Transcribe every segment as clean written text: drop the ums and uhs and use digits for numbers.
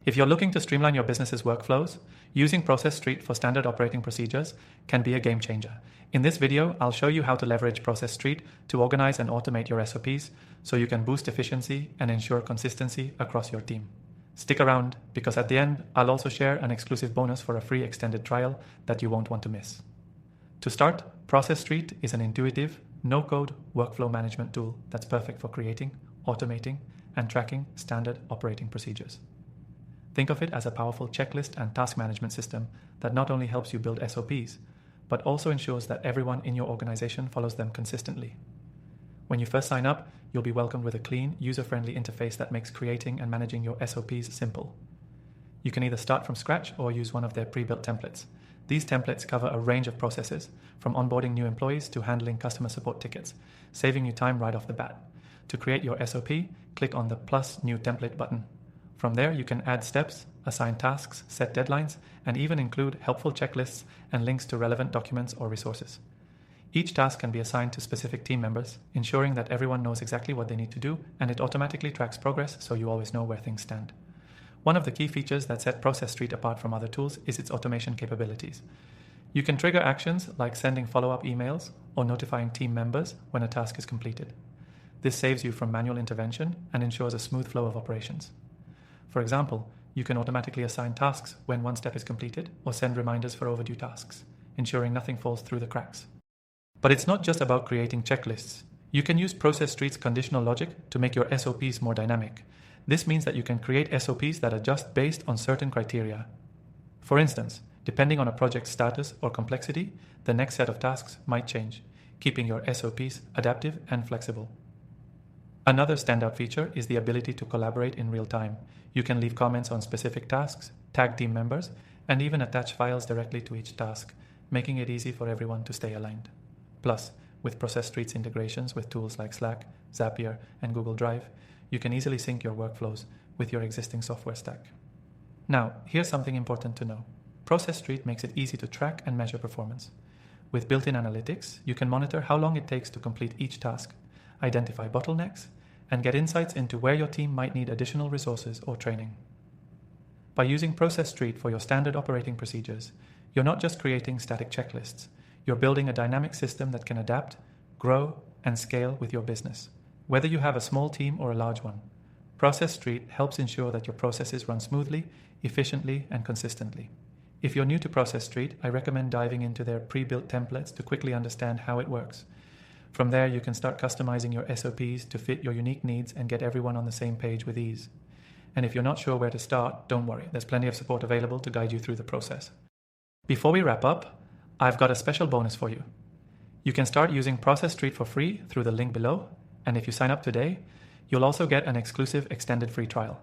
If you're looking to streamline your business's workflows, using Process.st for standard operating procedures can be a game changer. In this video, I'll show you how to leverage Process.st to organize and automate your SOPs so you can boost efficiency and ensure consistency across your team. Stick around, because at the end, I'll also share an exclusive bonus for a free extended trial that you won't want to miss. To start, Process.st is an intuitive, no-code workflow management tool that's perfect for creating, automating, and tracking standard operating procedures. Think of it as a powerful checklist and task management system that not only helps you build SOPs, but also ensures that everyone in your organization follows them consistently. When you first sign up, you'll be welcomed with a clean, user-friendly interface that makes creating and managing your SOPs simple. You can either start from scratch or use one of their pre-built templates. These templates cover a range of processes, from onboarding new employees to handling customer support tickets, saving you time right off the bat. To create your SOP, click on the plus new template button. From there, you can add steps, assign tasks, set deadlines, and even include helpful checklists and links to relevant documents or resources. Each task can be assigned to specific team members, ensuring that everyone knows exactly what they need to do, and it automatically tracks progress so you always know where things stand. One of the key features that set Process.st apart from other tools is its automation capabilities. You can trigger actions like sending follow-up emails or notifying team members when a task is completed. This saves you from manual intervention and ensures a smooth flow of operations. For example, you can automatically assign tasks when one step is completed or send reminders for overdue tasks, ensuring nothing falls through the cracks. But it's not just about creating checklists. You can use Process.st's conditional logic to make your SOPs more dynamic. This means that you can create SOPs that adjust based on certain criteria. For instance, depending on a project's status or complexity, the next set of tasks might change, keeping your SOPs adaptive and flexible. Another standout feature is the ability to collaborate in real time. You can leave comments on specific tasks, tag team members, and even attach files directly to each task, making it easy for everyone to stay aligned. Plus, with Process.st's integrations with tools like Slack, Zapier, and Google Drive, you can easily sync your workflows with your existing software stack. Now, here's something important to know. Process.st makes it easy to track and measure performance. With built-in analytics, you can monitor how long it takes to complete each task, identify bottlenecks, and get insights into where your team might need additional resources or training. By using Process.st for your standard operating procedures, you're not just creating static checklists, you're building a dynamic system that can adapt, grow, and scale with your business. Whether you have a small team or a large one, Process.st helps ensure that your processes run smoothly, efficiently, and consistently. If you're new to Process.st, I recommend diving into their pre-built templates to quickly understand how it works. From there, you can start customizing your SOPs to fit your unique needs and get everyone on the same page with ease. And if you're not sure where to start, don't worry, there's plenty of support available to guide you through the process. Before we wrap up, I've got a special bonus for you. You can start using Process.st for free through the link below, and if you sign up today, you'll also get an exclusive extended free trial.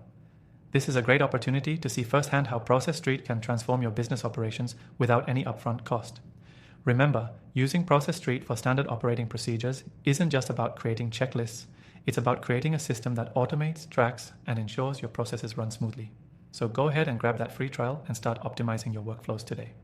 This is a great opportunity to see firsthand how Process.st can transform your business operations without any upfront cost. Remember, using Process.st for standard operating procedures isn't just about creating checklists, it's about creating a system that automates, tracks, and ensures your processes run smoothly. So go ahead and grab that free trial and start optimizing your workflows today.